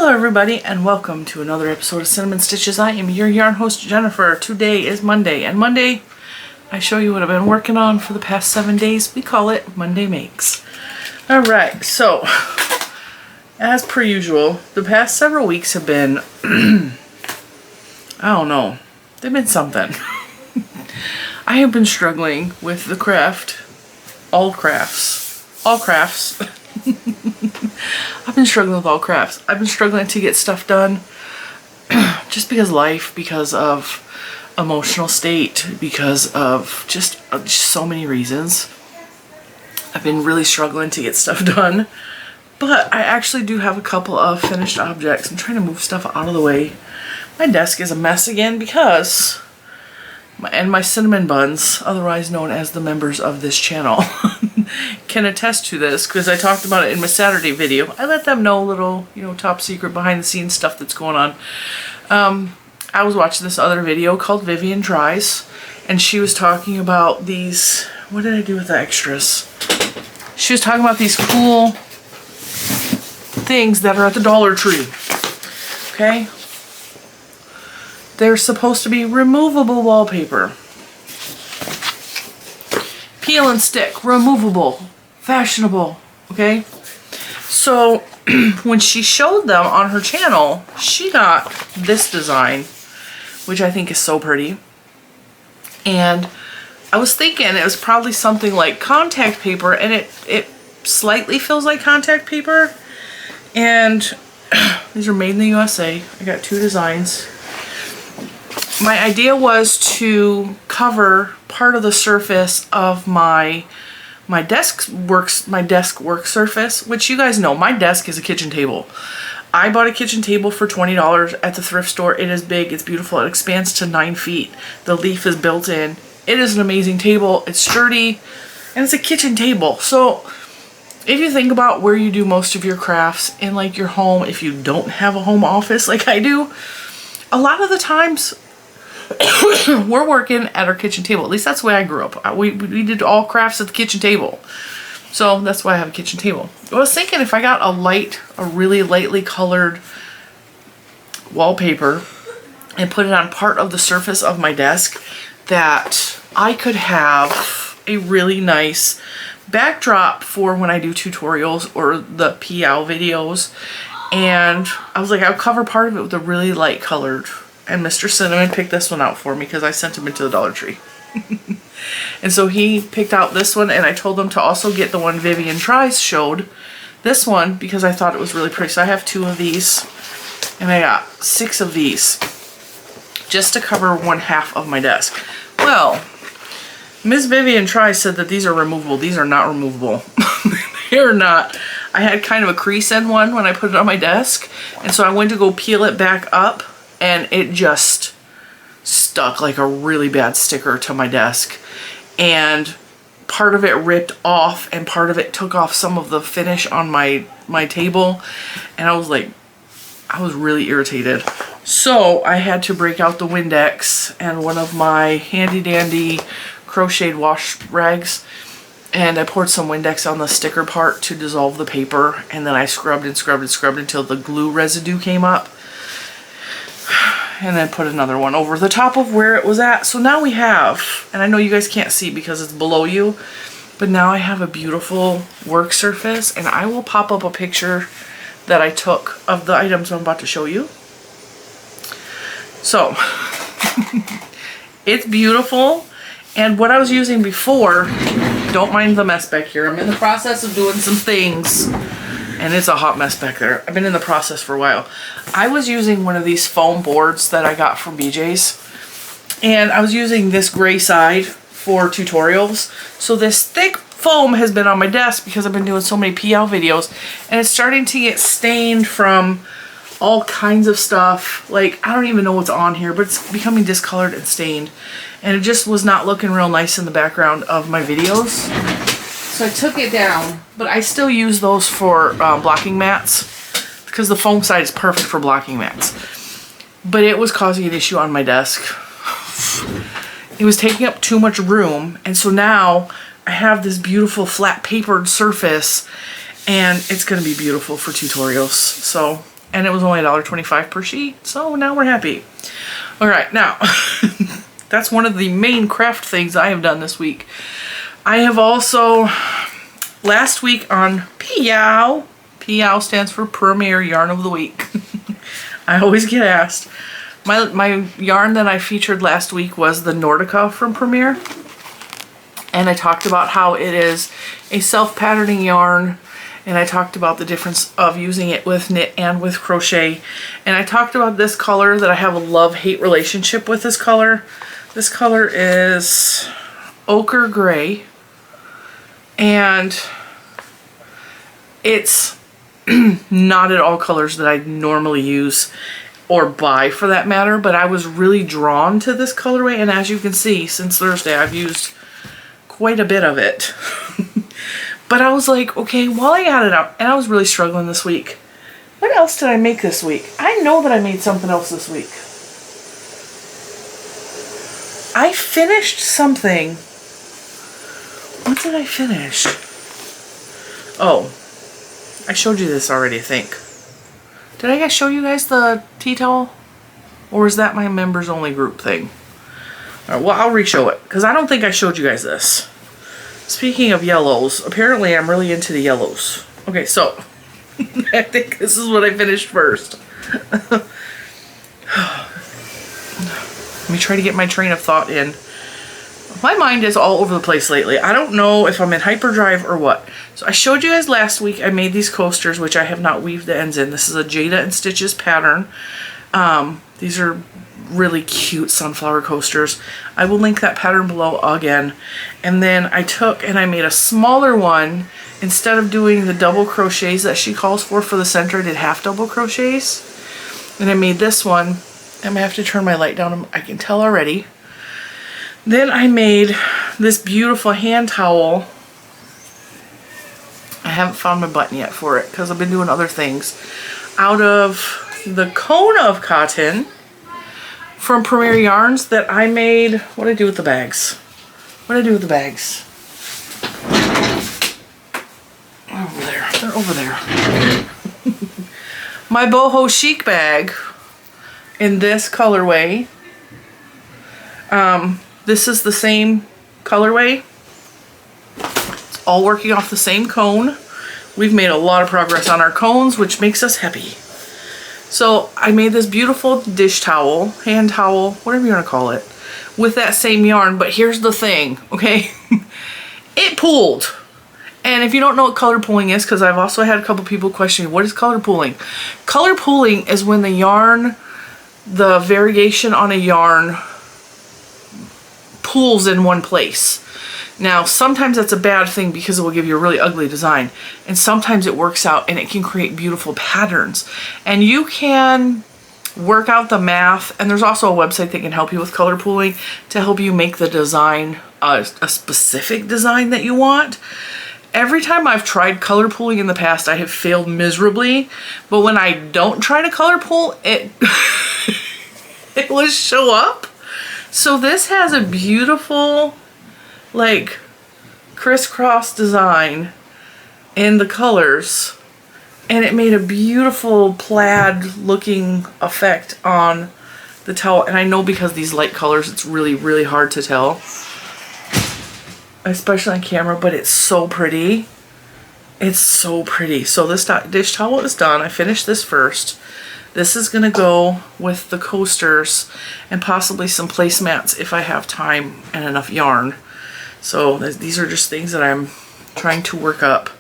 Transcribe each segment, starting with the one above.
Hello everybody and welcome to another episode of Cinnamon Stitches. I am your yarn host Jennifer. Today is Monday, and Monday I show you what I've been working on for the past 7 days. We call it Monday Makes. Alright, so as per usual, the past several weeks have been I don't know, they've been something. I have been struggling with the craft, all crafts. I've been struggling with all crafts. I've been struggling to get stuff done just because life, because of emotional state, because of just so many reasons. I've been really struggling to get stuff done, but I actually do have a couple of finished objects. I'm trying to move stuff out of the way. My desk is a mess again because my cinnamon buns, otherwise known as the members of this channel, can attest to this because I talked about it in my Saturday video. I let them know a little, top secret behind the scenes stuff that's going on. I was watching this other video called Vivian Tries, and she was talking about these, what did I do with the extras? She was talking about these cool things that are at the Dollar Tree, okay? They're supposed to be removable wallpaper. Peel and stick, removable, fashionable, okay? So when she showed them on her channel, she got this design, which I think is so pretty. And I was thinking it was probably something like contact paper, and it slightly feels like contact paper. And these are made in the USA. I got 2 designs. My idea was to cover part of the surface of my desk work surface, which you guys know, my desk is a kitchen table. I bought a kitchen table for $20 at the thrift store. It is big, it's beautiful, it expands to 9 feet. The leaf is built in. It is an amazing table, it's sturdy, and it's a kitchen table. So if you think about where you do most of your crafts in like your home, if you don't have a home office like I do, a lot of the times we're working at our kitchen table. At least that's the way I grew up. We did all crafts at the kitchen table. So that's why I have a kitchen table. I was thinking if I got a really lightly colored wallpaper and put it on part of the surface of my desk, that I could have a really nice backdrop for when I do tutorials or the PL videos. And I was like, I'll cover part of it with a really light colored. And Mr. Cinnamon picked this one out for me because I sent him into the Dollar Tree. And so he picked out this one, and I told him to also get the one Vivian Tries showed. This one because I thought it was really pretty. So I have 2 of these, and I got 6 of these just to cover 1/2 of my desk. Well, Miss Vivian Tries said that these are removable. These are not removable. They're not. I had kind of a crease in one when I put it on my desk, and so I went to go peel it back up, and it just stuck like a really bad sticker to my desk. And part of it ripped off, and part of it took off some of the finish on my table. And I was like, I was really irritated. So I had to break out the Windex and one of my handy dandy crocheted wash rags, and I poured some Windex on the sticker part to dissolve the paper, and then I scrubbed and scrubbed and scrubbed until the glue residue came up. And then put another one over the top of where it was at. So now we have, and I know you guys can't see because it's below you, but now I have a beautiful work surface, and I will pop up a picture that I took of the items I'm about to show you. So it's beautiful. And what I was using before, don't mind the mess back here. I'm in the process of doing some things, and it's a hot mess back there. I've been in the process for a while. I was using one of these foam boards that I got from BJ's, and I was using this gray side for tutorials. So this thick foam has been on my desk because I've been doing so many PL videos, and it's starting to get stained from all kinds of stuff. Like, I don't even know what's on here, but it's becoming discolored and stained, and it just was not looking real nice in the background of my videos. So I took it down, but I still use those for blocking mats because the foam side is perfect for blocking mats. But it was causing an issue on my desk. It was taking up too much room, and so now I have this beautiful flat papered surface, and it's going to be beautiful for tutorials. So and it was only $1.25 per sheet, so now we're happy. All right, now that's one of the main craft things I have done this week. I have also, last week on PYOW, PYOW stands for Premier Yarn of the Week. I always get asked. My yarn that I featured last week was the Nordica from Premier. And I talked about how it is a self-patterning yarn. And I talked about the difference of using it with knit and with crochet. And I talked about this color that I have a love-hate relationship with this color. This color is ochre gray. And it's not at all colors that I normally use or buy for that matter, but I was really drawn to this colorway, and as you can see, since Thursday I've used quite a bit of it. But I was like, okay, while I got it out, and I was really struggling this week. What else did I make this week? I know that I made something else this week. I finished something. What did I finish? Oh, I showed you this already, I think. Did I show you guys the tea towel? Or is that my members only group thing? All right, well, I'll re-show it because I don't think I showed you guys this. Speaking of yellows, apparently I'm really into the yellows. Okay, so I think this is what I finished first. Let me try to get my train of thought in. My mind is all over the place lately. I don't know if I'm in hyperdrive or what. So I showed you guys last week I made these coasters, which I have not weaved the ends in. This is a Lilo N Stitches pattern. These are really cute sunflower coasters. I will link that pattern below again. And then I took and I made a smaller one. Instead of doing the double crochets that she calls for the center, I did half double crochets. And I made this one. I'm gonna have to turn my light down. I can tell already. Then I made this beautiful hand towel. I haven't found my button yet for it because I've been doing other things. Out of the cone of cotton from Premier Yarns that I made. What did I do with the bags? What did I do with the bags? Over there. They're over there. My boho chic bag in this colorway. This is the same colorway. It's all working off the same cone. We've made a lot of progress on our cones, which makes us happy. So I made this beautiful dish towel, hand towel, whatever you want to call it, with that same yarn. But here's the thing, okay? It pooled. And if you don't know what color pooling is, because I've also had a couple people questioning, what is color pooling? Color pooling is when the yarn, the variation on a yarn pools in one place. Now, sometimes that's a bad thing because it will give you a really ugly design. And sometimes it works out and it can create beautiful patterns. And you can work out the math. And there's also a website that can help you with color pooling to help you make the design a specific design that you want. Every time I've tried color pooling in the past, I have failed miserably. But when I don't try to color pool, it it will show up. So this has a beautiful, like, crisscross design in the colors, and it made a beautiful plaid looking effect on the towel. And I know because these light colors, it's really, really hard to tell, especially on camera, but it's so pretty. It's so pretty. So this dish towel is done. I finished this first. This is gonna go with the coasters and possibly some placemats if I have time and enough yarn. So these are just things that I'm trying to work up.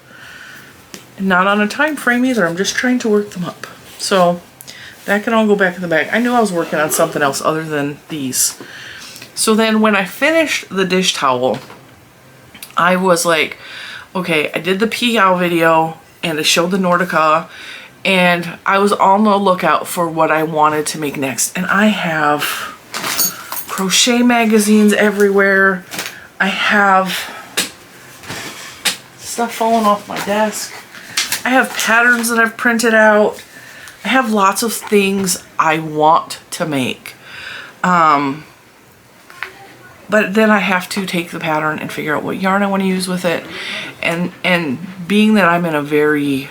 Not on a time frame either, I'm just trying to work them up. So that can all go back in the bag. I knew I was working on something else other than these. So then when I finished the dish towel, I was like, okay, I did the PYOW video and I showed the Nordica, and I was on the lookout for what I wanted to make next. And I have crochet magazines everywhere. I have stuff falling off my desk. I have patterns that I've printed out. I have lots of things I want to make. But then I have to take the pattern and figure out what yarn I want to use with it. And being that I'm in a very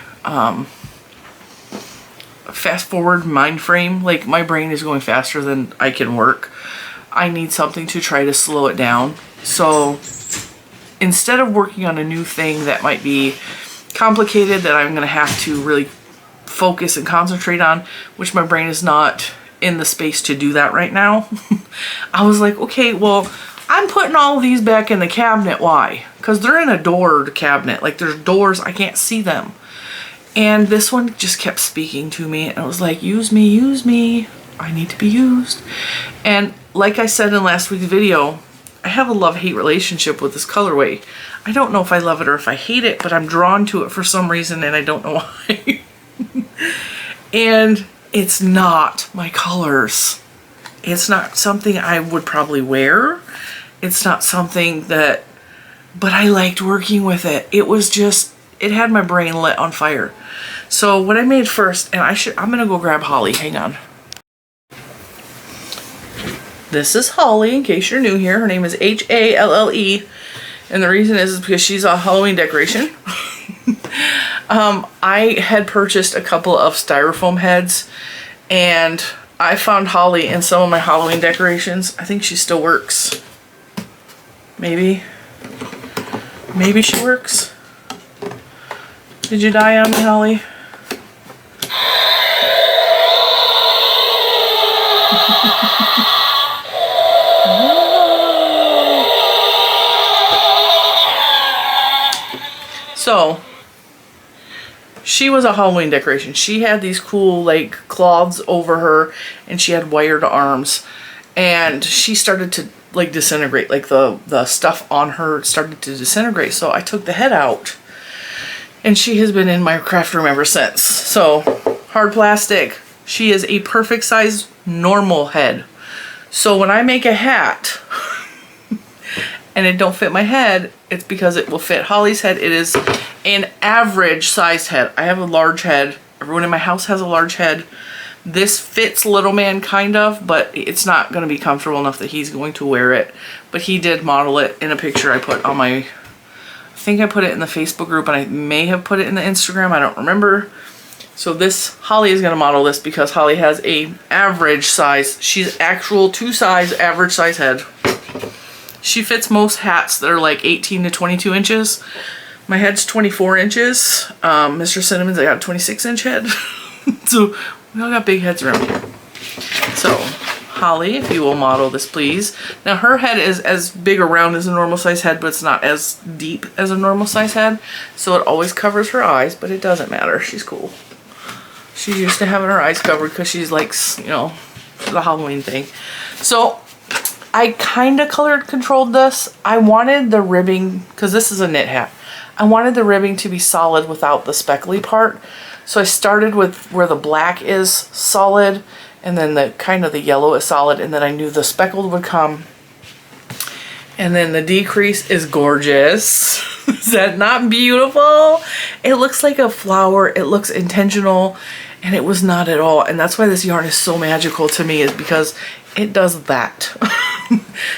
fast forward mind frame. Like my brain is going faster than I can work. I need something to try to slow it down. So instead of working on a new thing that might be complicated that I'm gonna have to really focus and concentrate on, which my brain is not in the space to do that right now, I was like, okay, well, I'm putting all of these back in the cabinet. Why? Because they're in a doored cabinet. Like there's doors, I can't see them. And this one just kept speaking to me, and I was like, use me, use me. I need to be used. And like I said in last week's video, I have a love-hate relationship with this colorway. I don't know if I love it or if I hate it, but I'm drawn to it for some reason, and I don't know why. And it's not my colors. It's not something I would probably wear. It's not something that, but I liked working with it. It was just, it had my brain lit on fire. So what I made first, and I'm gonna go grab Holly, hang on. This is Holly, in case you're new here. Her name is Halle, and the reason is because she's a Halloween decoration. I had purchased a couple of styrofoam heads, and I found Holly in some of my Halloween decorations. I think she still works. Maybe she works. Did you die on me, Holly? So, she was a Halloween decoration. She had these cool like cloths over her, and she had wired arms, and she started to like disintegrate. Like the stuff on her started to disintegrate. So I took the head out, and she has been in my craft room ever since. So hard plastic. She is a perfect size normal head. So when I make a hat and it don't fit my head, it's because it will fit Holly's head. It is an average sized head. I have a large head. Everyone in my house has a large head. This fits little man kind of, but it's not going to be comfortable enough that he's going to wear it. But he did model it in a picture I put on my, I think I put it in the Facebook group, and I may have put it in the Instagram. I don't remember. So this, Holly is going to model this because Holly has a average size. She's actual 2 size average size head. She fits most hats that are like 18 to 22 inches. My head's 24 inches. Mr. Cinnamon's, I got a 26-inch head. So we all got big heads around here. So Holly, if you will model this, please. Now her head is as big around as a normal size head, but it's not as deep as a normal size head. So it always covers her eyes, but it doesn't matter. She's cool. She's used to having her eyes covered because she's like, you know, the Halloween thing. So I kind of color controlled this. I wanted the ribbing, because this is a knit hat, I wanted the ribbing to be solid without the speckly part. So I started with where the black is solid, and then the kind of the yellow is solid, and then I knew the speckled would come. And then the decrease is gorgeous. Is that not beautiful? It looks like a flower. It looks intentional, and it was not at all. And that's why this yarn is so magical to me, is because it does that.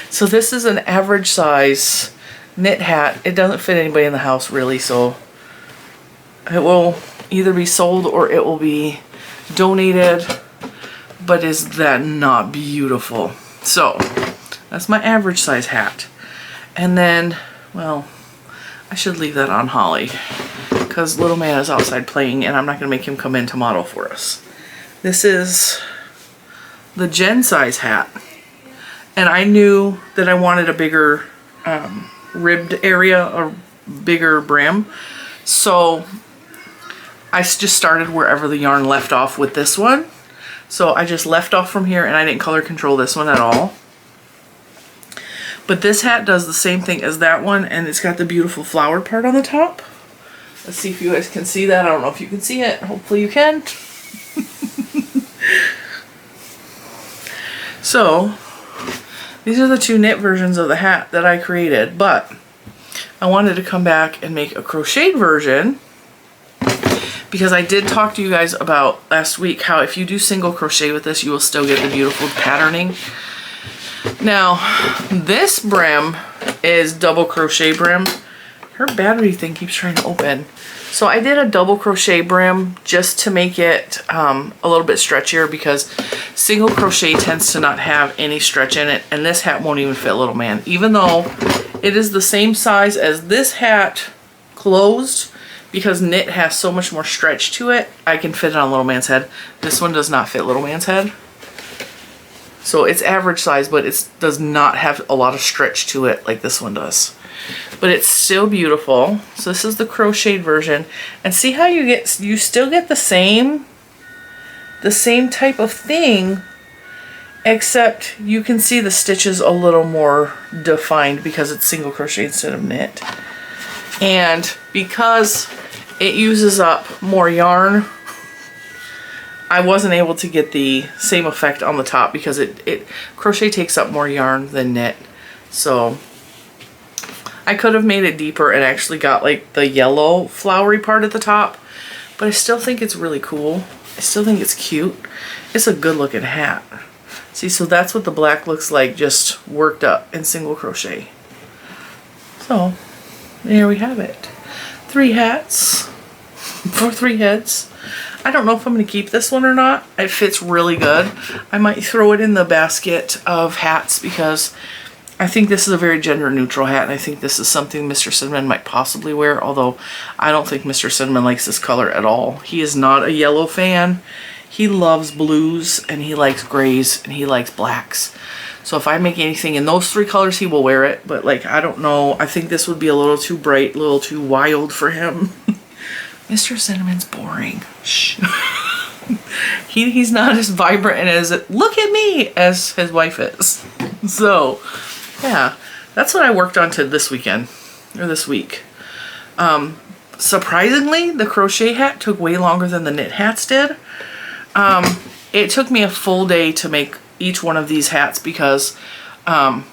So this is an average size knit hat. It doesn't fit anybody in the house really, so it will either be sold or it will be donated. But is that not beautiful? So that's my average size hat. And then, well, I should leave that on Holly because little man is outside playing, and I'm not going to make him come in to model for us. This is the Jen size hat. And I knew that I wanted a bigger ribbed area, a bigger brim. So I just started wherever the yarn left off with this one. So I just left off from here, and I didn't color control this one at all. But this hat does the same thing as that one, and it's got the beautiful flower part on the top. Let's see if you guys can see that. I don't know if you can see it. Hopefully you can. So these are the 2 knit versions of the hat that I created, but I wanted to come back and make a crocheted version because I did talk to you guys about last week how if you do single crochet with this, you will still get the beautiful patterning. Now, this brim is double crochet brim. Her battery thing keeps trying to open. So I did a double crochet brim just to make it a little bit stretchier, because single crochet tends to not have any stretch in it, and this hat won't even fit little man. Even though it is the same size as this hat closed, because knit has so much more stretch to it, I can fit it on little man's head. This one does not fit little man's head. So it's average size, but it does not have a lot of stretch to it like this one does. But it's still beautiful. So this is the crocheted version. And see how you still get the same type of thing, except you can see the stitches a little more defined because it's single crochet instead of knit. And because it uses up more yarn, I wasn't able to get the same effect on the top because crochet takes up more yarn than knit. So I could have made it deeper and actually got like the yellow flowery part at the top, but I still think it's really cool. I still think it's cute. It's a good looking hat. See, so that's what the black looks like, just worked up in single crochet. So there we have it. 3 hats for 3 heads. I don't know if I'm going to keep this one or not. It fits really good. I might throw it in the basket of hats because I think this is a very gender neutral hat, and I think this is something Mr. Cinnamon might possibly wear, although I don't think Mr. Cinnamon likes this color at all. He is not a yellow fan. He loves blues, and he likes grays, and he likes blacks. So if I make anything in those 3 colors, he will wear it, but like, I don't know. I think this would be a little too bright, a little too wild for him. Mr. Cinnamon's boring. Shh. He's not as vibrant and as look at me as his wife is. So yeah, that's what I worked on this weekend, or this week. Surprisingly, the crochet hat took way longer than the knit hats did. It took me a full day to make each one of these hats because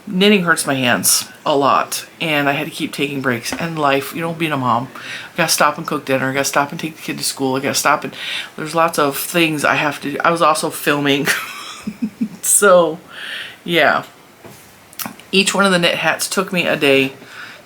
knitting hurts my hands a lot, and I had to keep taking breaks. And life, you know, being a mom, I gotta stop and cook dinner, I gotta stop and take the kid to school, I gotta stop, and there's lots of things I have to do. I was also filming. So yeah, each one of the knit hats took me a day.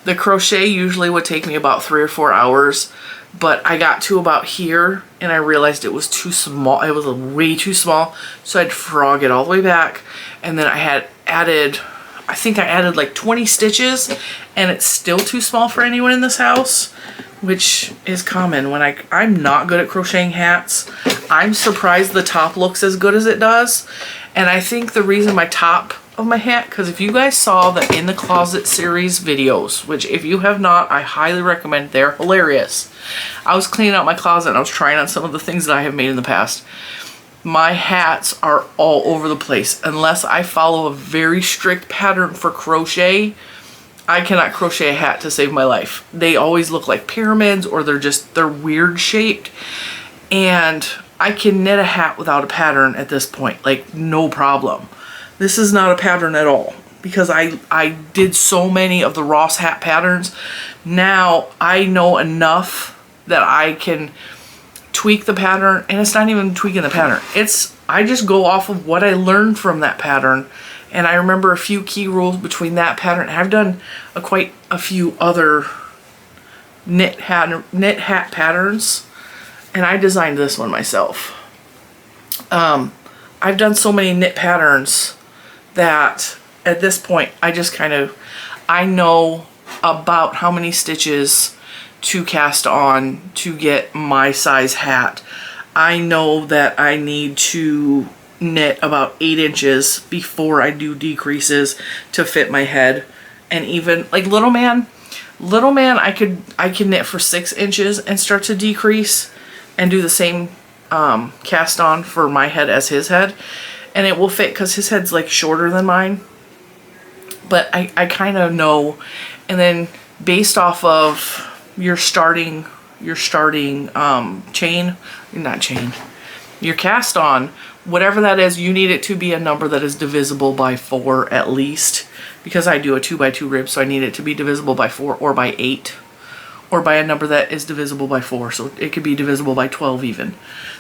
The crochet usually would take me about 3 or 4 hours, but I got to about here and I realized it was too small. It was way too small, so I'd frog it all the way back, and then I had added, I think I added like 20 stitches, and it's still too small for anyone in this house, which is common when I'm not good at crocheting hats. I'm surprised the top looks as good as it does, and I think the reason my top of my hat, because if you guys saw the In the Closet series videos, which if you have not, I highly recommend, they're hilarious. I was cleaning out my closet and I was trying on some of the things that I have made in the past. My hats are all over the place. Unless I follow a very strict pattern for crochet, I cannot crochet a hat to save my life. They always look like pyramids, or they're weird shaped, and I can knit a hat without a pattern at this point, like no problem. This is not a pattern at all, because I did so many of the Ross hat patterns. Now I know enough that I can tweak the pattern, and it's not even tweaking the pattern. I just go off of what I learned from that pattern, and I remember a few key rules between that pattern. I've done quite a few other knit hat patterns, and I designed this one myself. I've done so many knit patterns that at this point I know about how many stitches to cast on to get my size hat. I know that I need to knit about 8 inches before I do decreases to fit my head. And even like little man I can knit for 6 inches and start to decrease and do the same cast on for my head as his head, and it will fit because his head's like shorter than mine. But I kind of know, and then based off of your starting chain, not chain, your cast on, whatever that is, you need it to be a number that is divisible by 4 at least, because I do a 2x2 rib, so I need it to be divisible by 4 or by 8, or by a number that is divisible by 4, so it could be divisible by 12 even.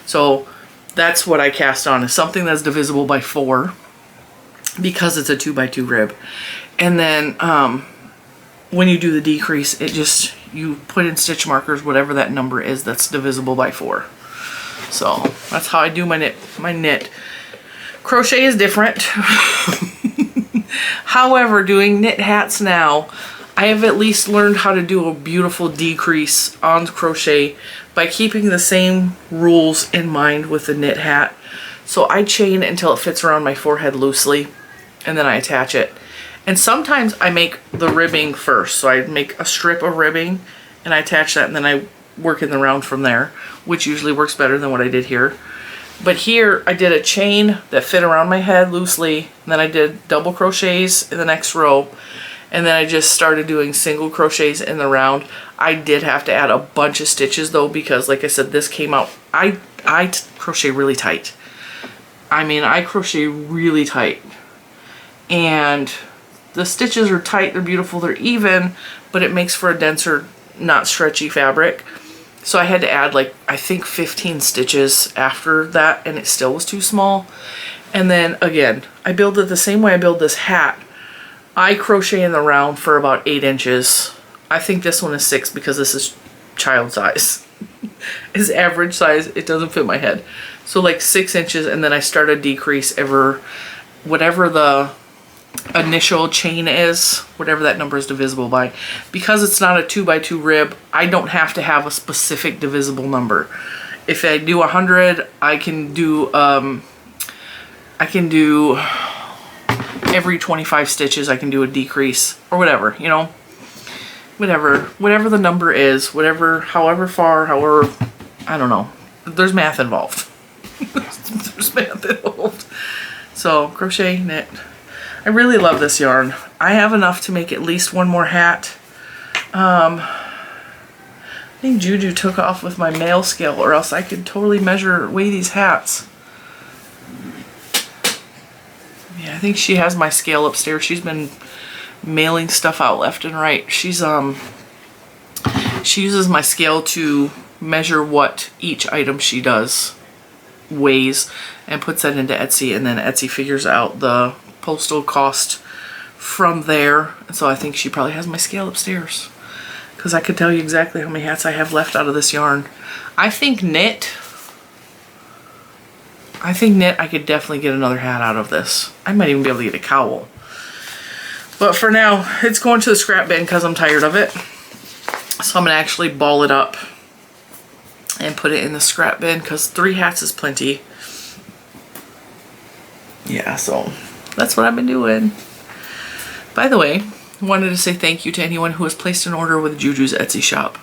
So that's what I cast on, is something that's divisible by 4, because it's a 2x2 rib. And then when you do the decrease, you put in stitch markers, whatever that number is that's divisible by 4. So that's how I do my knit. Crochet is different. However, doing knit hats now, I have at least learned how to do a beautiful decrease on crochet by keeping the same rules in mind with the knit hat. So I chain until it fits around my forehead loosely, and then I attach it. And sometimes I make the ribbing first. So I make a strip of ribbing and I attach that, and then I work in the round from there, which usually works better than what I did here. But here I did a chain that fit around my head loosely, and then I did double crochets in the next row, and then I just started doing single crochets in the round. I did have to add a bunch of stitches though, because like I said, this came out, I crochet really tight. I mean, I crochet really tight, and the stitches are tight, they're beautiful, they're even, but it makes for a denser, not stretchy fabric. So I had to add like, I think 15 stitches after that, and it still was too small. And then again, I build it the same way I build this hat. I crochet in the round for about 8 inches. I think this one is 6 because this is child size. It's average size, it doesn't fit my head. So like 6 inches, and then I start a decrease whatever the initial chain is, whatever that number is divisible by. Because it's not a 2x2 rib, I don't have to have a specific divisible number. If I do 100, I can do every 25 stitches I can do a decrease or whatever, you know, whatever the number is, however far, I don't know, there's math involved. There's math involved. So crochet, knit. I really love this yarn. I have enough to make at least one more hat. I think Juju took off with my mail scale, or else I could totally weigh these hats. Yeah, I think she has my scale upstairs. She's been mailing stuff out left and right. She uses my scale to measure what each item she does weighs and puts that into Etsy, and then Etsy figures out the postal cost from there. And so I think she probably has my scale upstairs, because I could tell you exactly how many hats I have left out of this yarn. I think knit I could definitely get another hat out of this. I might even be able to get a cowl. But for now, it's going to the scrap bin because I'm tired of it. So I'm going to actually ball it up and put it in the scrap bin, because 3 hats is plenty. Yeah, so that's what I've been doing. By the way, I wanted to say thank you to anyone who has placed an order with Juju's Etsy shop.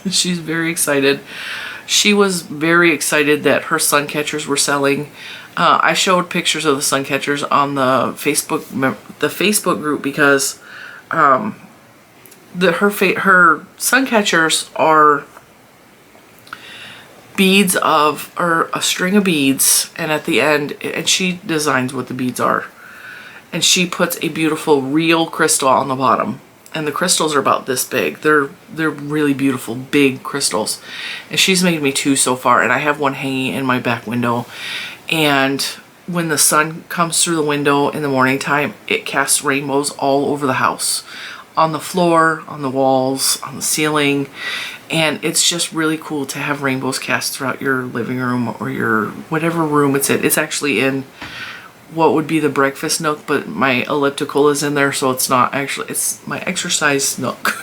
She's very excited. She was very excited that her sun catchers were selling. I showed pictures of the sun catchers on the Facebook group, because her sun catchers are a string of beads, and at the end, and she designs what the beads are, and she puts a beautiful real crystal on the bottom, and the crystals are about this big. They're really beautiful big crystals, and she's made me 2 so far, and I have one hanging in my back window. And when the sun comes through the window in the morning time, it casts rainbows all over the house, on the floor, on the walls, on the ceiling. And it's just really cool to have rainbows cast throughout your living room or your whatever room it's in. It's actually in what would be the breakfast nook, but my elliptical is in there, so it's not actually, it's my exercise nook.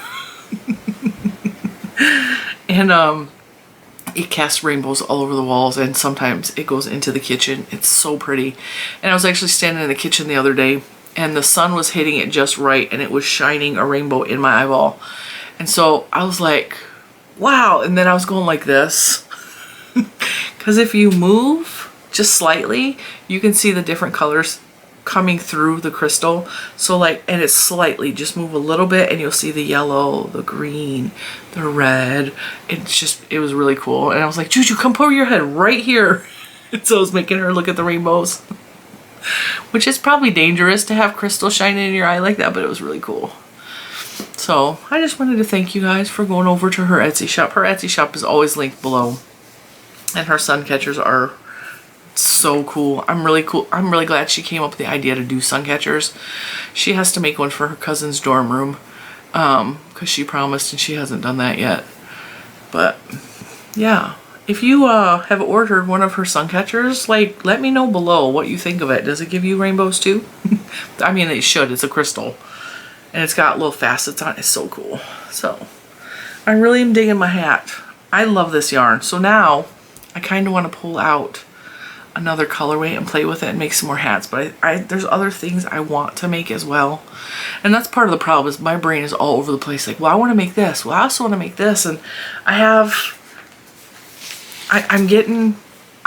And it casts rainbows all over the walls, and sometimes it goes into the kitchen. It's so pretty. And I was actually standing in the kitchen the other day, and the sun was hitting it just right, and it was shining a rainbow in my eyeball. And so I was like, wow. And then I was going like this, because if you move just slightly, you can see the different colors coming through the crystal. So like, and it's slightly, just move a little bit and you'll see the yellow, the green, the red. It was really cool. And I was like, Juju, come put your head right here. And so I was making her look at the rainbows, which is probably dangerous to have crystal shining in your eye like that, but it was really cool. So I just wanted to thank you guys for going over to her Etsy shop. Her Etsy shop is always linked below, and her sun catchers are so cool. I'm really glad she came up with the idea to do sun catchers. She has to make one for her cousin's dorm room, because she promised and she hasn't done that yet. But yeah, if you have ordered one of her sun catchers, like, let me know below what you think of it. Does it give you rainbows too? I mean, it should. It's a crystal and it's got little facets on it. It's so cool. So I really am digging my hat. I love this yarn. So now I kind of want to pull out another colorway and play with it and make some more hats, but there's other things I want to make as well. And that's part of the problem, is my brain is all over the place. Like, well, I want to make this, well, I also want to make this. And I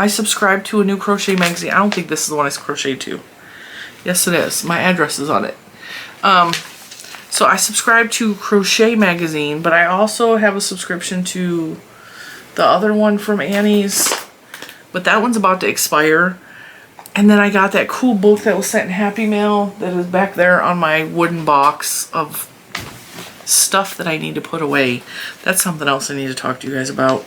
subscribe to a new crochet magazine. I don't think this is the one I crochet to. Yes, it is. My address is on it. So I subscribe to Crochet magazine, but I also have a subscription to the other one from Annie's, but that one's about to expire. And then I got that cool book that was sent in Happy Mail that is back there on my wooden box of stuff that I need to put away. That's something else I need to talk to you guys about.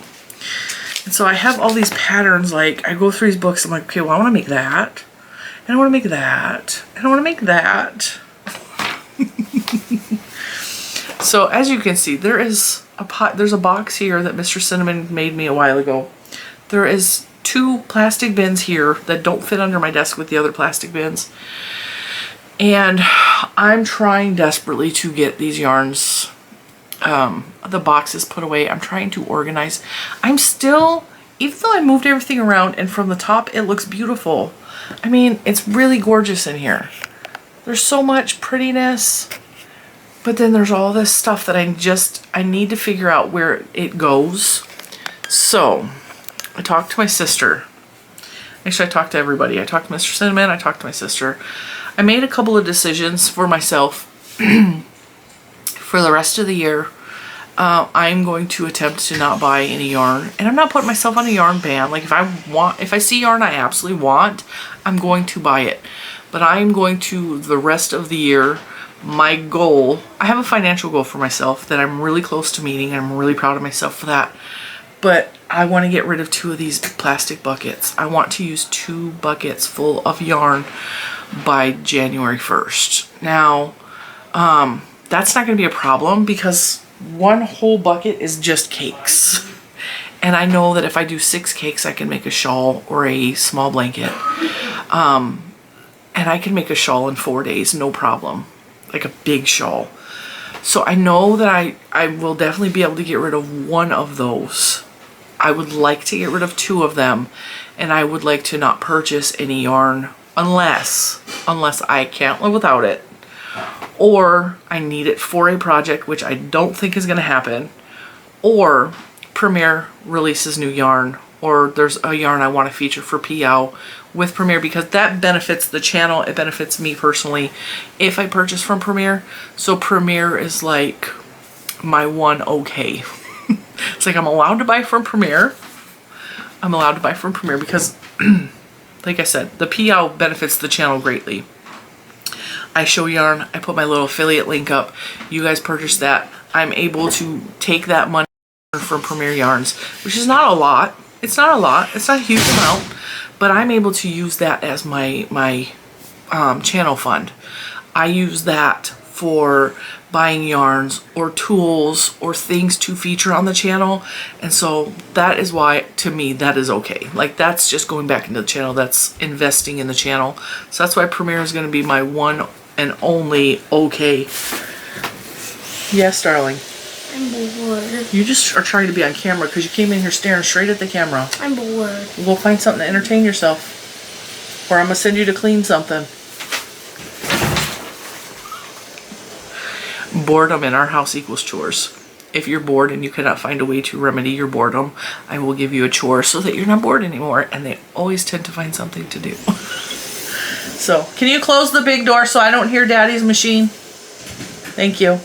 And so I have all these patterns. Like, I go through these books, I'm like, okay, well, I want to make that, and I want to make that, and I want to make that. So as you can see, there's a box here that Mr. Cinnamon made me a while ago. There is 2 plastic bins here that don't fit under my desk with the other plastic bins. And I'm trying desperately to get these yarns, the boxes put away. I'm trying to organize. I'm still, even though I moved everything around and from the top it looks beautiful. I mean, it's really gorgeous in here. There's so much prettiness, but then there's all this stuff that I need to figure out where it goes. So I talked to my sister. Actually, I talked to everybody. I talked to Mr. Cinnamon. I talked to my sister. I made a couple of decisions for myself. For the rest of the year, I'm going to attempt to not buy any yarn. And I'm not putting myself on a yarn ban. Like, if I see yarn I absolutely want, I'm going to buy it. But I'm going to, the rest of the year, my goal, I have a financial goal for myself that I'm really close to meeting. And I'm really proud of myself for that. But I want to get rid of 2 of these plastic buckets. I want to use 2 buckets full of yarn by January 1st. Now, that's not going to be a problem because 1 whole bucket is just cakes. And I know that if I do 6 cakes, I can make a shawl or a small blanket. And I can make a shawl in 4 days, no problem. Like a big shawl. So I know that I will definitely be able to get rid of 1 of those. I would like to get rid of 2 of them, and I would like to not purchase any yarn unless I can't live without it, or I need it for a project, which I don't think is going to happen, or Premier releases new yarn, or there's a yarn I want to feature for PL with Premier, because that benefits the channel. It benefits me personally if I purchase from Premier. So Premier is like my one okay. It's like I'm allowed to buy from Premier. I'm allowed to buy from Premier because, like I said, the PL benefits the channel greatly. I show yarn. I put my little affiliate link up. You guys purchase that. I'm able to take that money from Premier Yarns, which is not a lot. It's not a lot. It's not a huge amount. But I'm able to use that as my channel fund. I use that for buying yarns or tools or things to feature on the channel, and so that is why, to me, that is okay. Like, that's just going back into the channel. That's investing in the channel. So that's why Premier is going to be my one and only okay. Yes, darling. I'm bored. You just are trying to be on camera because you came in here staring straight at the camera. I'm bored. We'll find something to entertain yourself, or I'm gonna send you to clean something. Boredom in our house equals chores. If you're bored and you cannot find a way to remedy your boredom, I will give you a chore so that you're not bored anymore, and they always tend to find something to do. So, can you close the big door so I don't hear Daddy's machine? Thank you.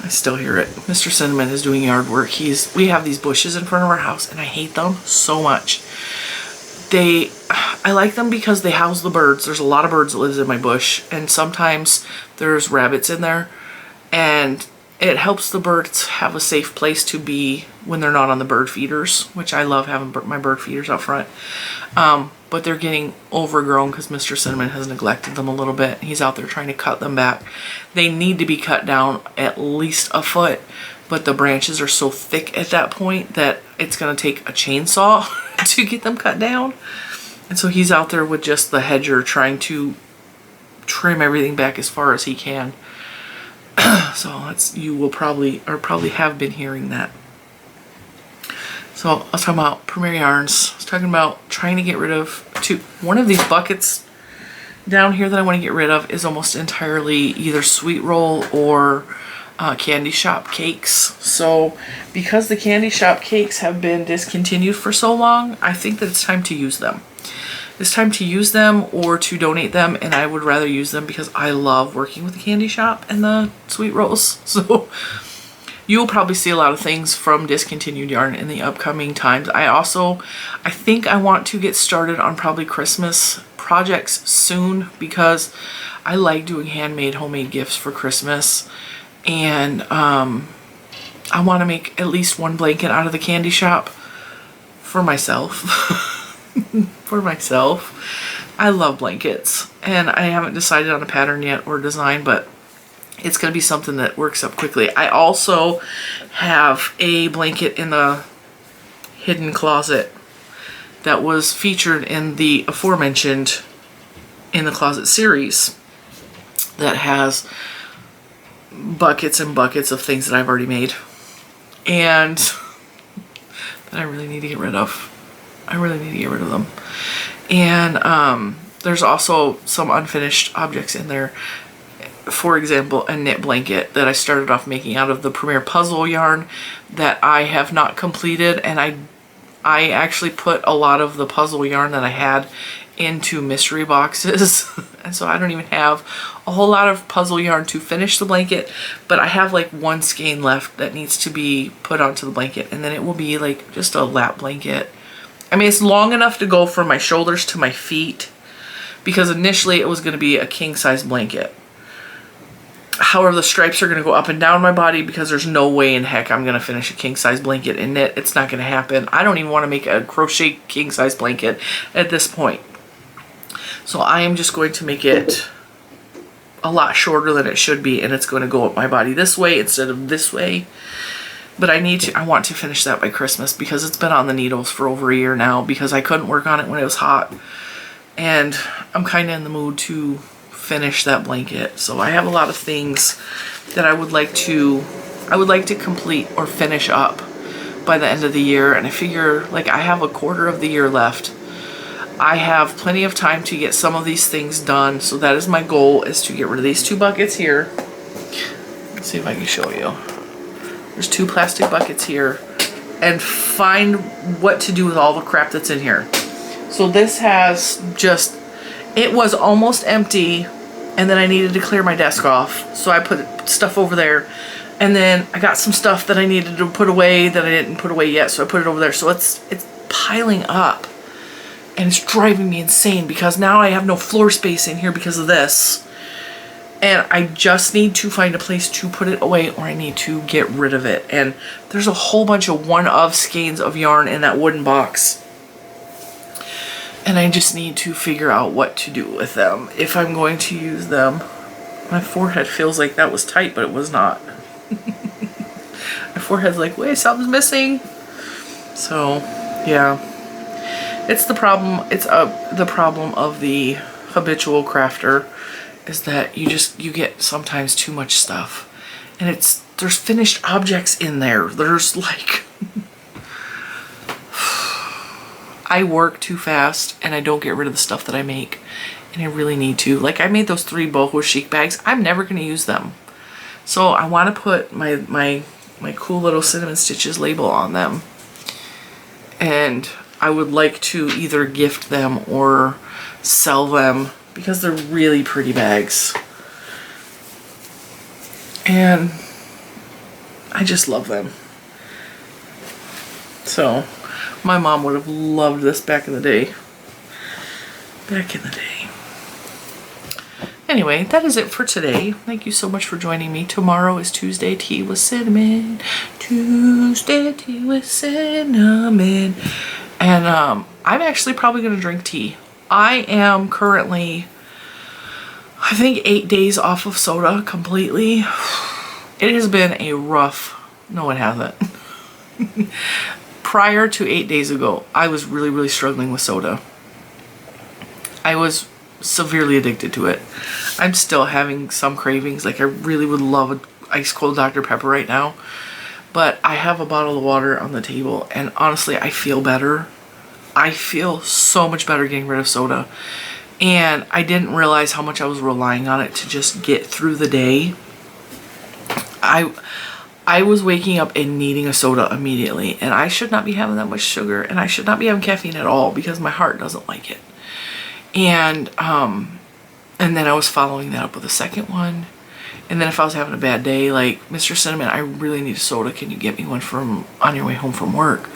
I still hear it. Mr. Cinnamon is doing yard work. We have these bushes in front of our house, and I hate them so much. I like them because they house the birds. There's a lot of birds that lives in my bush, and sometimes there's rabbits in there, and it helps the birds have a safe place to be when they're not on the bird feeders, which I love having my bird feeders out front. But they're getting overgrown because Mr. Cinnamon has neglected them a little bit. He's out there trying to cut them back. They need to be cut down at least a foot, but the branches are so thick at that point that it's going to take a chainsaw to get them cut down. And so he's out there with just the hedger trying to trim everything back as far as he can. So that's, you will probably have been hearing that. So I was talking about Premier Yarns. I was talking about trying to get rid of one of these buckets down here that I want to get rid of is almost entirely either sweet roll or candy shop cakes. So because the candy shop cakes have been discontinued for so long, I think that it's time to use them. It's time to use them or to donate them, and I would rather use them because I love working with the candy shop and the sweet rolls. So you'll probably see a lot of things from discontinued yarn in the upcoming times. I think I want to get started on probably Christmas projects soon because I like doing handmade, homemade gifts for Christmas. And I want to make at least one blanket out of the candy shop for myself. For myself. I love blankets, and I haven't decided on a pattern yet or design, but it's going to be something that works up quickly. I also have a blanket in the hidden closet that was featured in the aforementioned In the Closet series that has buckets and buckets of things that I've already made and that I really need to get rid of. I really need to get rid of them. And there's also some unfinished objects in there. For example, a knit blanket that I started off making out of the Premier Puzzle yarn that I have not completed, and I actually put a lot of the puzzle yarn that I had into mystery boxes. And so I don't even have a whole lot of puzzle yarn to finish the blanket, but I have like one skein left that needs to be put onto the blanket, and then it will be like just a lap blanket. I mean, it's long enough to go from my shoulders to my feet because initially it was going to be a king size blanket. However, the stripes are going to go up and down my body because there's no way in heck I'm going to finish a king size blanket in knit. It's not going to happen. I don't even want to make a crochet king size blanket at this point. So I am just going to make it a lot shorter than it should be, and it's going to go up my body this way instead of this way. But I want to finish that by Christmas because it's been on the needles for over a year now because I couldn't work on it when it was hot. And I'm kind of in the mood to finish that blanket. So I have a lot of things that I would like to complete or finish up by the end of the year. And I figure like I have a quarter of the year left. I have plenty of time to get some of these things done. So that is my goal, is to get rid of these two buckets here. Let's see if I can show you. There's two plastic buckets here, and find what to do with all the crap that's in here. So this has just, it was almost empty, and then I needed to clear my desk off. So I put stuff over there, and then I got some stuff that I needed to put away that I didn't put away yet, so I put it over there. So it's piling up, and it's driving me insane because now I have no floor space in here because of this. And I just need to find a place to put it away, or I need to get rid of it. And there's a whole bunch of one-of skeins of yarn in that wooden box. And I just need to figure out what to do with them if I'm going to use them. My forehead feels like that was tight, but it was not. My forehead's like, wait, something's missing. So, yeah. It's the problem. It's the problem of the habitual crafter. Is that you get sometimes too much stuff, and there's finished objects in there. There's like I work too fast and I don't get rid of the stuff that I make, and I really need to. Like I made those 3 boho chic bags. I'm never going to use them, so I want to put my cool little cinnamon stitches label on them, and I would like to either gift them or sell them, because they're really pretty bags. And I just love them. So, my mom would have loved this back in the day. Back in the day. Anyway, that is it for today. Thank you so much for joining me. Tomorrow is Tuesday Tea with Cinnamon. Tuesday Tea with Cinnamon. And I'm actually probably going to drink tea. I am currently, I think, 8 days off of soda completely. It has been a rough, no it hasn't. Prior to 8 days ago, I was really, really struggling with soda. I was severely addicted to it. I'm still having some cravings. Like, I really would love an ice cold Dr. Pepper right now. But I have a bottle of water on the table, and honestly, I feel better. I feel so much better getting rid of soda. And I didn't realize how much I was relying on it to just get through the day. I was waking up and needing a soda immediately, and I should not be having that much sugar, and I should not be having caffeine at all because my heart doesn't like it. And then I was following that up with a second one. And then if I was having a bad day, like, Mr. Cinnamon, I really need a soda. Can you get me one from on your way home from work?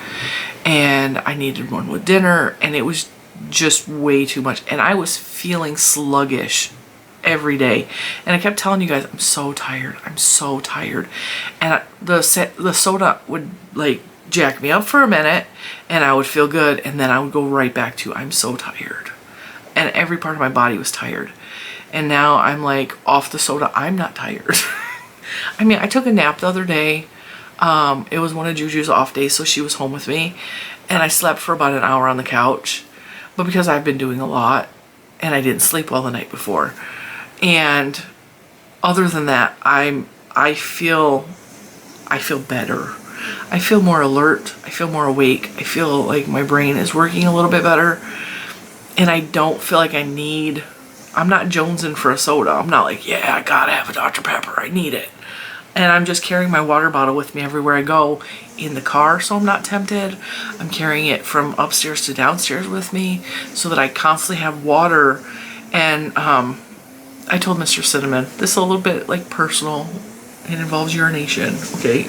And I needed one with dinner, and it was just way too much. And I was feeling sluggish every day. And I kept telling you guys, I'm so tired. I'm so tired. And the soda would, like, jack me up for a minute, and I would feel good. And then I would go right back to, I'm so tired. And every part of my body was tired. And now I'm like off the soda. I'm not tired. I mean, I took a nap the other day. It was one of Juju's off days, so she was home with me. And I slept for about an hour on the couch. But because I've been doing a lot, and I didn't sleep well the night before. And other than that, I feel better. I feel more alert. I feel more awake. I feel like my brain is working a little bit better. And I don't feel like I'm not jonesing for a soda. I'm not like, yeah, I gotta have a Dr. Pepper. I need it. And I'm just carrying my water bottle with me everywhere I go in the car, so I'm not tempted. I'm carrying it from upstairs to downstairs with me so that I constantly have water. And I told Mr. Cinnamon, this is a little bit like personal. It involves urination, okay?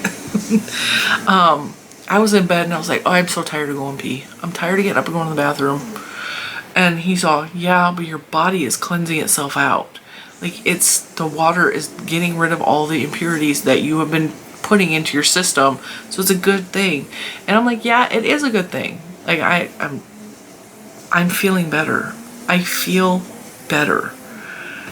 I was in bed and I was like, oh, I'm so tired of going pee. I'm tired of getting up and going to the bathroom. And he's all, yeah, but your body is cleansing itself out. Like, the water is getting rid of all the impurities that you have been putting into your system. So it's a good thing. And I'm like, yeah, it is a good thing. Like, I'm feeling better. I feel better.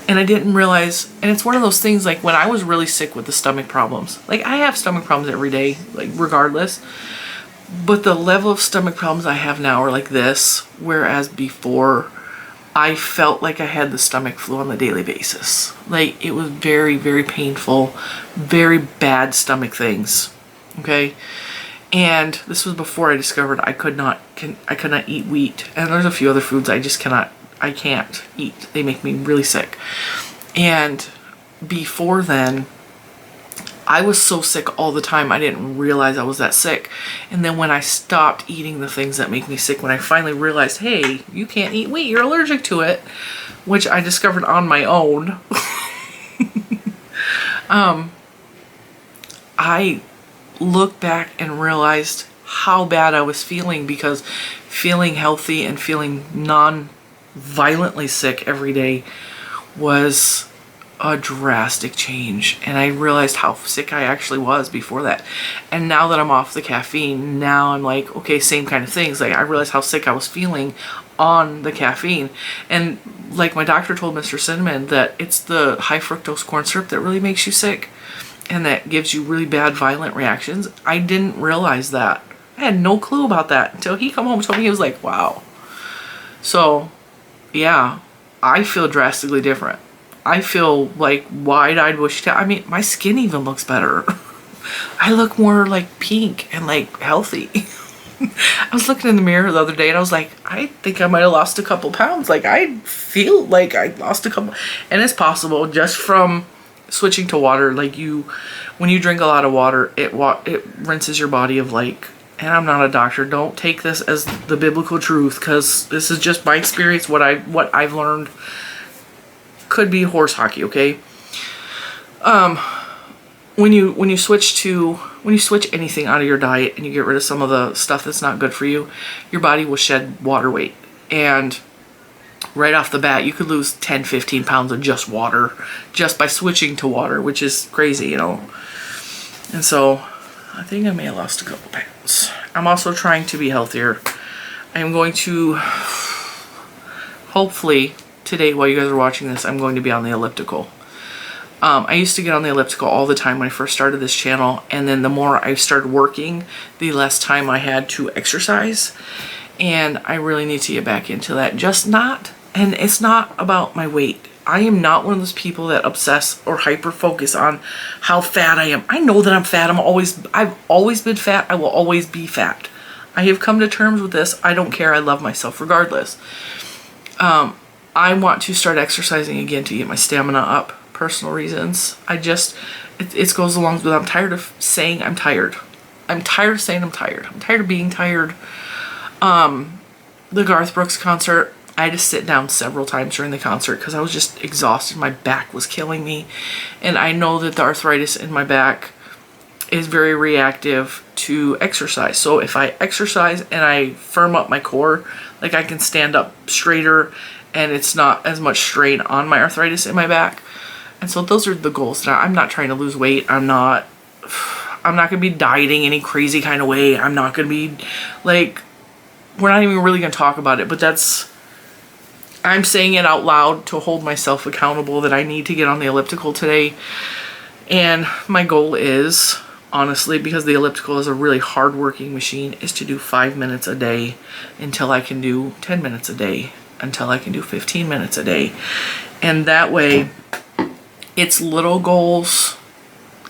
And I didn't realize, and it's one of those things, like, when I was really sick with the stomach problems. Like, I have stomach problems every day, like, regardless. But the level of stomach problems I have now are like this, whereas before I felt like I had the stomach flu on a daily basis. Like, it was very, very painful, very bad stomach things, okay? And this was before I discovered I could not eat wheat. And there's a few other foods I can't eat. They make me really sick. And before then, I was so sick all the time, I didn't realize I was that sick. And then when I stopped eating the things that make me sick, when I finally realized, hey, you can't eat wheat, you're allergic to it, which I discovered on my own, I looked back and realized how bad I was feeling, because feeling healthy and feeling non-violently sick every day was a drastic change. And I realized how sick I actually was before that. And now that I'm off the caffeine, now I'm like, okay, same kind of things. Like, I realized how sick I was feeling on the caffeine. And like my doctor told Mr. Cinnamon, that it's the high fructose corn syrup that really makes you sick, and that gives you really bad violent reactions. I didn't realize that. I had no clue about that until he come home and told me. He was like, wow. So yeah, I feel drastically different. I feel like wide-eyed, bushy-tailed. I mean, my skin even looks better. I look more like pink and like healthy. I was looking in the mirror the other day and I was like, I think I might have lost a couple pounds. Like, I feel like I lost a couple. And it's possible just from switching to water. Like, when you drink a lot of water, it rinses your body of, like, and I'm not a doctor. Don't take this as the biblical truth, because this is just my experience, what I've learned. Could be horse hockey, okay? When you switch anything out of your diet and you get rid of some of the stuff that's not good for you, your body will shed water weight. And right off the bat, you could lose 10, 15 pounds of just water, just by switching to water, which is crazy, you know. And so I think I may have lost a couple pounds. I'm also trying to be healthier. I am going to, hopefully today while you guys are watching this, I'm going to be on the elliptical. I used to get on the elliptical all the time when I first started this channel, and then the more I started working, the less time I had to exercise. And I really need to get back into that. And it's not about my weight. I am not one of those people that obsess or hyper focus on how fat I am. I know that I'm fat. I've always been fat. I will always be fat. I have come to terms with this. I don't care. I love myself regardless. I want to start exercising again to get my stamina up. Personal reasons. It goes along with, I'm tired of saying I'm tired. I'm tired of saying I'm tired. I'm tired of being tired. The Garth Brooks concert, I had to sit down several times during the concert because I was just exhausted. My back was killing me. And I know that the arthritis in my back is very reactive to exercise. So if I exercise and I firm up my core, like I can stand up straighter and it's not as much strain on my arthritis in my back. And so those are the goals. Now, I'm not trying to lose weight. I'm not going to be dieting any crazy kind of way. I'm not going to be like, we're not even really going to talk about it, but I'm saying it out loud to hold myself accountable that I need to get on the elliptical today. And my goal is, honestly, because the elliptical is a really hard-working machine, is to do 5 minutes a day until I can do 10 minutes a day, until I can do 15 minutes a day. And that way, it's little goals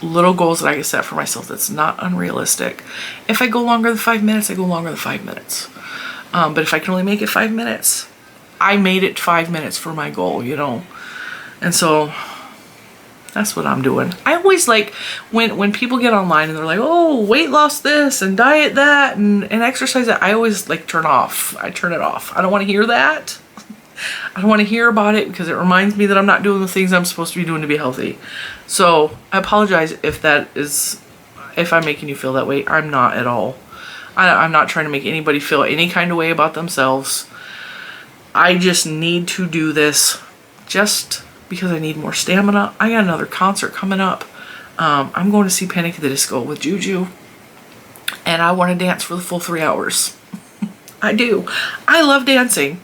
that I can set for myself that's not unrealistic. If I go longer than 5 minutes, I go longer than 5 minutes. But if I can only make it 5 minutes, I made it 5 minutes for my goal, you know. And so that's what I'm doing. I always like when people get online and they're like, oh, weight loss this and diet that and exercise that, I always like turn it off. I don't want to hear that. I don't want to hear about it because it reminds me that I'm not doing the things I'm supposed to be doing to be healthy. So I apologize if I'm making you feel that way. I'm not at all. I'm not trying to make anybody feel any kind of way about themselves. I just need to do this just because I need more stamina. I got another concert coming up. I'm going to see Panic at the Disco with Juju. And I want to dance for the full 3 hours. I do. I love dancing.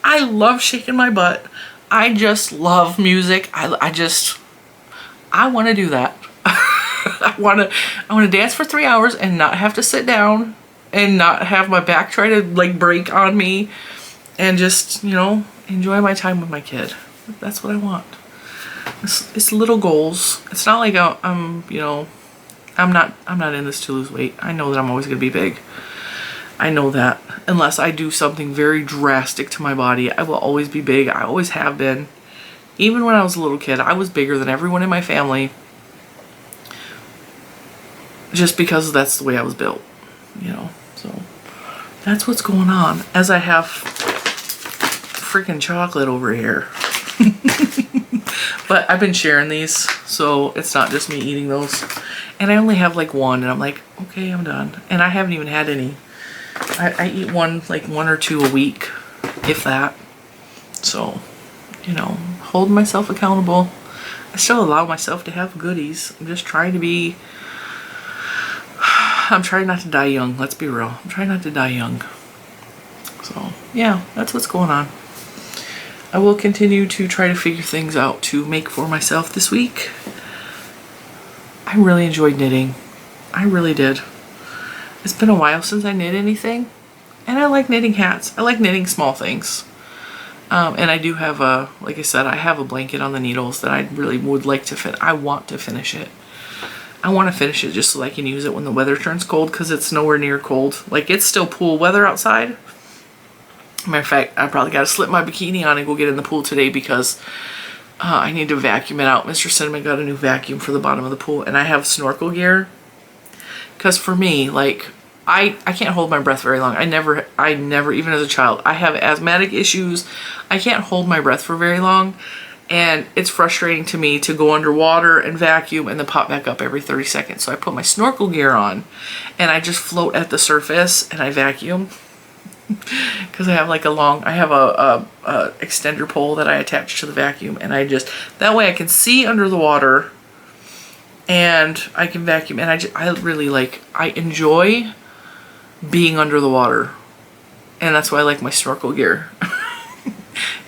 I love shaking my butt. I just love music. I want to do that. I want to dance for 3 hours and not have to sit down and not have my back try to like break on me and just, you know, enjoy my time with my kid. That's what I want. It's little goals. It's not like I'm not in this to lose weight. I know that I'm always going to be big. I know that. Unless I do something very drastic to my body, I will always be big. I always have been. Even when I was a little kid, I was bigger than everyone in my family. Just because that's the way I was built, you know. So that's what's going on. As I have freaking chocolate over here. But I've been sharing these, so it's not just me eating those. And I only have like one, and I'm like, okay, I'm done. And I haven't even had any. I eat one or two a week, if that. So, you know, hold myself accountable. I still allow myself to have goodies. I'm just trying to be... I'm trying not to die young. Let's be real. I'm trying not to die young. So, yeah, that's what's going on. I will continue to try to figure things out to make for myself this week. I really enjoyed knitting. I really did. It's been a while since I knit anything. And I like knitting hats. I like knitting small things. And I do have like I said, I have a blanket on the needles that I really would like to I want to finish it. I want to finish it just so I can use it when the weather turns cold, because it's nowhere near cold. Like, it's still pool weather outside. Matter of fact, I probably got to slip my bikini on and go get in the pool today because I need to vacuum it out. Mr. Cinnamon got a new vacuum for the bottom of the pool, and I have snorkel gear. Because for me, like, I can't hold my breath very long. I never, even as a child, I have asthmatic issues. I can't hold my breath for very long. And it's frustrating to me to go underwater and vacuum and then pop back up every 30 seconds. So I put my snorkel gear on and I just float at the surface and I vacuum. because I have like I have a extender pole that I attach to the vacuum, and that way I can see under the water and I can vacuum, and I enjoy being under the water, and that's why I like my snorkel gear.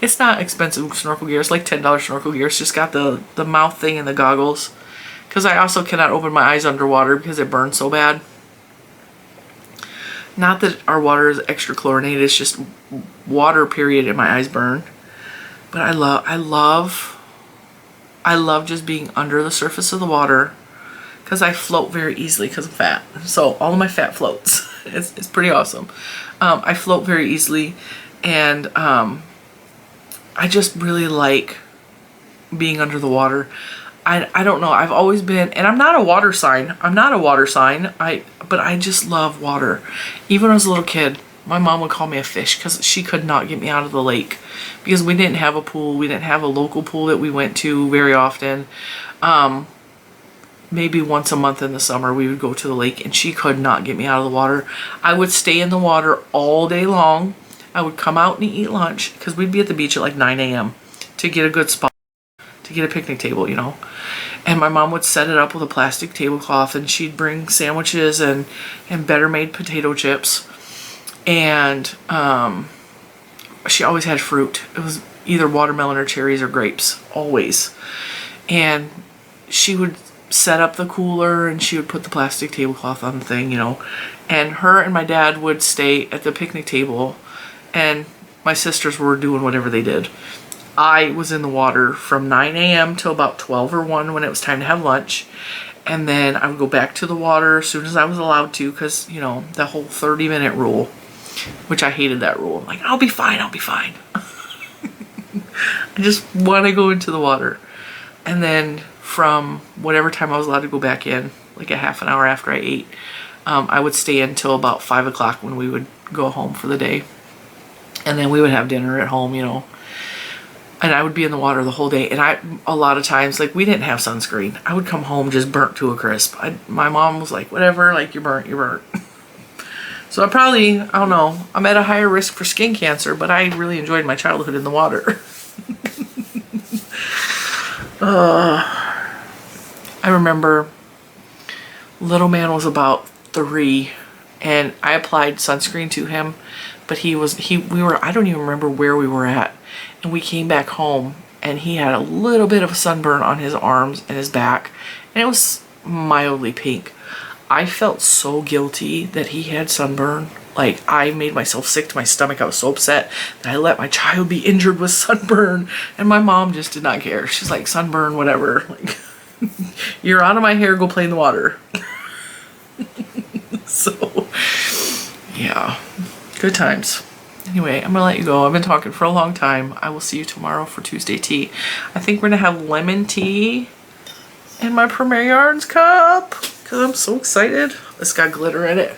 It's not expensive snorkel gear. It's like $10 snorkel gear. It's just got the mouth thing and the goggles, because I also cannot open my eyes underwater because it burns so bad. Not that our water is extra chlorinated, it's just water period and my eyes burn. But I love just being under the surface of the water, because I float very easily because I'm fat. So all of my fat floats. It's pretty awesome. I float very easily, and I just really like being under the water. I don't know. I've always been, and I'm not a water sign. But I just love water. Even when I was a little kid, my mom would call me a fish because she could not get me out of the lake, because we didn't have a pool. We didn't have a local pool that we went to very often. Maybe once a month in the summer we would go to the lake, and she could not get me out of the water. I would stay in the water all day long. I would come out and eat lunch, because we'd be at the beach at like 9 a.m. to get a good spot, to get a picnic table, you know. And my mom would set it up with a plastic tablecloth, and she'd bring sandwiches and better made potato chips. And she always had fruit. It was either watermelon or cherries or grapes, always. And she would set up the cooler, and she would put the plastic tablecloth on the thing, you know. And her and my dad would stay at the picnic table, and my sisters were doing whatever they did. I was in the water from 9 a.m. till about 12 or 1 when it was time to have lunch. And then I would go back to the water as soon as I was allowed to, because, you know, the whole 30-minute rule, which I hated that rule. I'm like, I'll be fine, I'll be fine. I just want to go into the water. And then from whatever time I was allowed to go back in, like a half an hour after I ate, I would stay until about 5 o'clock when we would go home for the day. And then we would have dinner at home, you know. And I would be in the water the whole day. And a lot of times, like, we didn't have sunscreen. I would come home just burnt to a crisp. My mom was like, whatever, like, you're burnt, you're burnt. So I don't know, I'm at a higher risk for skin cancer, but I really enjoyed my childhood in the water. I remember little man was about 3, and I applied sunscreen to him, but we were, I don't even remember where we were at. And we came back home, and he had a little bit of a sunburn on his arms and his back, and it was mildly pink. I felt so guilty that he had sunburn. Like, I made myself sick to my stomach. I was so upset that I let my child be injured with sunburn, and my mom just did not care. She's like, sunburn, whatever. Like, you're out of my hair, go play in the water. So, yeah, good times. Anyway, I'm gonna let you go. I've been talking for a long time. I will see you tomorrow for Tuesday tea. I think we're gonna have lemon tea in my Premier Yarns cup, because I'm so excited. It's got glitter in it.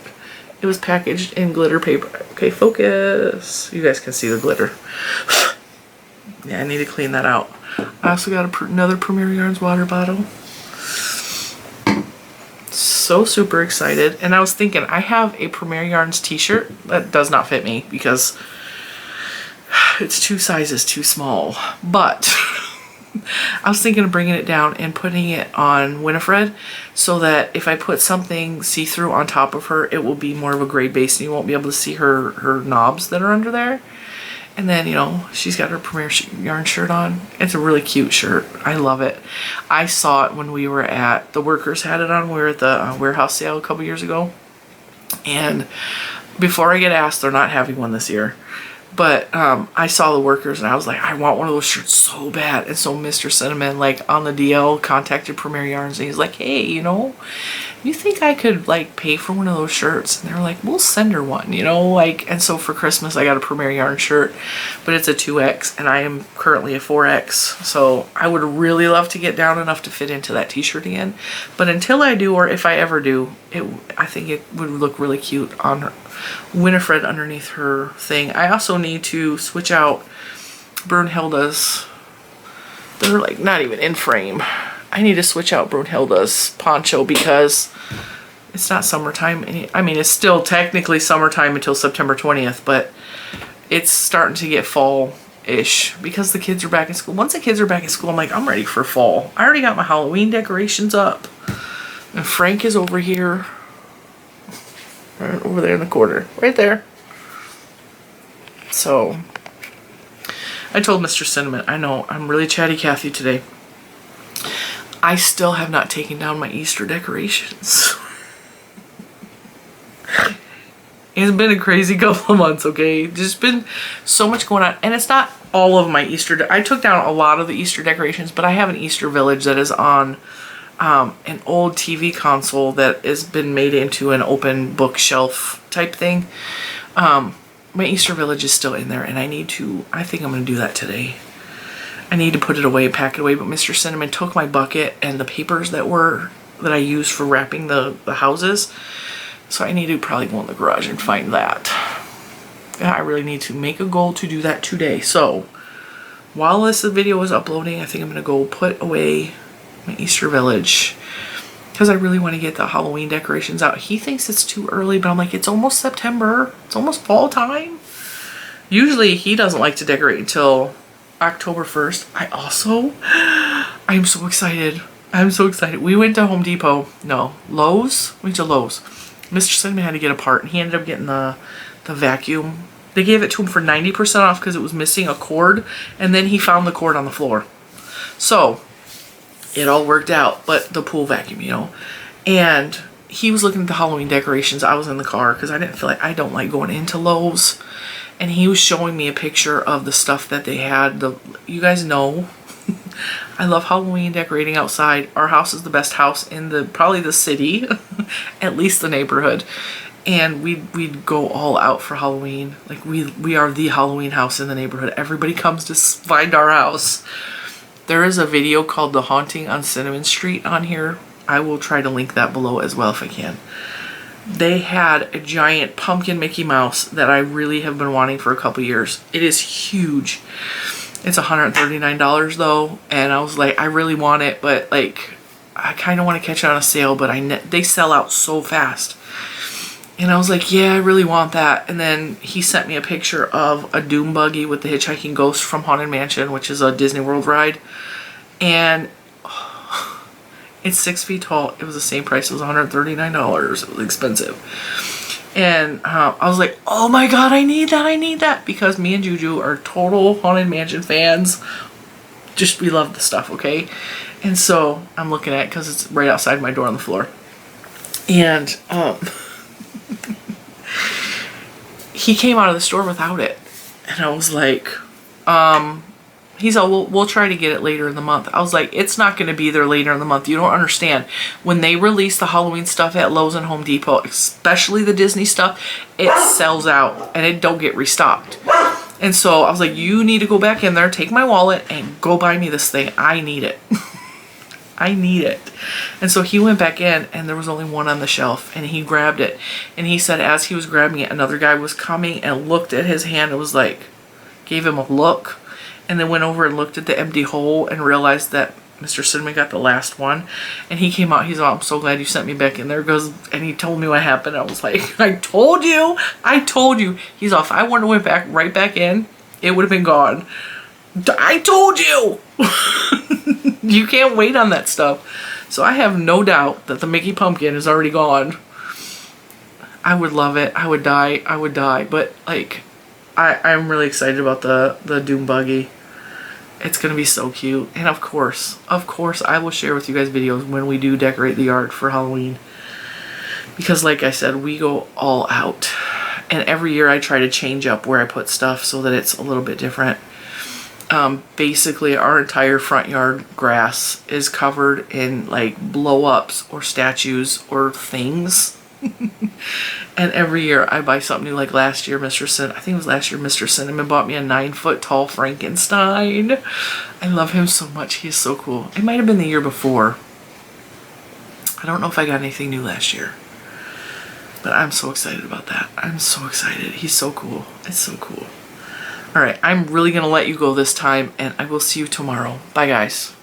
It was packaged in glitter paper. Okay, focus. You guys can see the glitter. Yeah, I need to clean that out. I also got another Premier Yarns water bottle. So super excited. And I was thinking, I have a Premier Yarns t-shirt that does not fit me because it's 2 sizes too small. But I was thinking of bringing it down and putting it on Winifred, so that if I put something see-through on top of her, it will be more of a gray base and you won't be able to see her knobs that are under there. And then, you know, she's got her Premier Yarn shirt on. It's a really cute shirt. I love it. I saw it when we were at, the workers had it on. We were at the warehouse sale a couple years ago. And before I get asked, they're not having one this year. But I saw the workers and I was like, I want one of those shirts so bad. And so Mr. Cinnamon, like, on the DL contacted Premier Yarns, and he's like, hey, you know, you think I could, like, pay for one of those shirts? And they're like, we'll send her one, you know, like. And so for Christmas I got a Premier Yarn shirt, but it's a 2X and I am currently a 4X. So I would really love to get down enough to fit into that t-shirt again. But until I do, or if I ever do, I think it would look really cute on her, Winifred, underneath her thing. I also need to switch out Brunhilde's, they're like not even in frame. I need to switch out Brunhilde's poncho because It's not summertime. I mean, it's still technically summertime until September 20th, but it's starting to get fall-ish because the kids are back in school. Once the kids are back in school, I'm like, I'm ready for fall. I already got my Halloween decorations up. And Frank is over here. Right over there in the corner. Right there. So, I told Mr. Cinnamon, I know, I'm really chatty Cathy today. I still have not taken down my Easter decorations. It's been a crazy couple of months, okay? There's been so much going on. And it's not all of my Easter... I took down a lot of the Easter decorations, but I have an Easter village that is on an old TV console that has been made into an open bookshelf type thing. My Easter village is still in there, and I think I'm going to do that today. I need to put it away, pack it away, but Mr. Cinnamon took my bucket and the papers that I used for wrapping the houses. So I need to probably go in the garage and find that. Yeah, I really need to make a goal to do that today. So while this video is uploading, I think I'm going to go put away my Easter village because I really want to get the Halloween decorations out. He thinks it's too early, but I'm like, it's almost September. It's almost fall time. Usually he doesn't like to decorate until October 1st. I'm so excited. I'm so excited. We went to Home Depot. No, Lowe's. We went to Lowe's. Mr. Cinnamon had to get a part, and he ended up getting the vacuum. They gave it to him for 90% off because it was missing a cord, and then he found the cord on the floor. So it all worked out, but the pool vacuum, you know. And he was looking at the Halloween decorations. I was in the car because I don't like going into Lowe's. And he was showing me a picture of the stuff that they had. You guys know, I love Halloween decorating outside. Our house is the best house in probably the city, at least the neighborhood. And we'd go all out for Halloween. Like we are the Halloween house in the neighborhood. Everybody comes to find our house. There is a video called The Haunting on Cinnamon Street on here. I will try to link that below as well if I can. They had a giant pumpkin Mickey Mouse that I really have been wanting for a couple years. It is huge. It's $139 though, and I was like, I really want it, but like, I kind of want to catch it on a sale, but they sell out so fast. And I was like, yeah, I really want that. And then he sent me a picture of a Doom buggy with the Hitchhiking Ghost from Haunted Mansion, which is a Disney World ride. And it's 6 feet tall. It was the same price. It was $139. It was expensive. And I was like, oh my God, I need that. I need that. Because me and Juju are total Haunted Mansion fans. Just, we love the stuff, okay? And so I'm looking at it because it's right outside my door on the floor. And he came out of the store without it. And I was like, he's all, we'll try to get it later in the month. I was like, it's not going to be there later in the month. You don't understand. When they release the Halloween stuff at Lowe's and Home Depot, especially the Disney stuff, it sells out and it don't get restocked. And so I was like, you need to go back in there, take my wallet, and go buy me this thing. I need it. I need it. And so he went back in and there was only one on the shelf and he grabbed it. And he said as he was grabbing it, another guy was coming and looked at his hand and was like, gave him a look. And then went over and looked at the empty hole and realized that Mr. Cinnamon got the last one. And he came out, he's all, I'm so glad you sent me back in there. And he told me what happened. I was like, I told you. I told you. He's off. I wouldn't have went right back in. It would have been gone. I told you. You can't wait on that stuff. So I have no doubt that the Mickey Pumpkin is already gone. I would love it. I would die. I would die. But like, I'm really excited about the Doom buggy. It's going to be so cute. And of course, I will share with you guys videos when we do decorate the yard for Halloween. Because like I said, we go all out. And every year I try to change up where I put stuff so that it's a little bit different. Basically our entire front yard grass is covered in like blow-ups or statues or things. And every year I buy something new. Like last year, I think it was last year, Mr. Cinnamon bought me a 9-foot tall Frankenstein. I love him so much. He is so cool. It might have been the year before. I don't know if I got anything new last year. But I'm so excited about that. I'm so excited. He's so cool. It's so cool. Alright, I'm really going to let you go this time, and I will see you tomorrow. Bye, guys.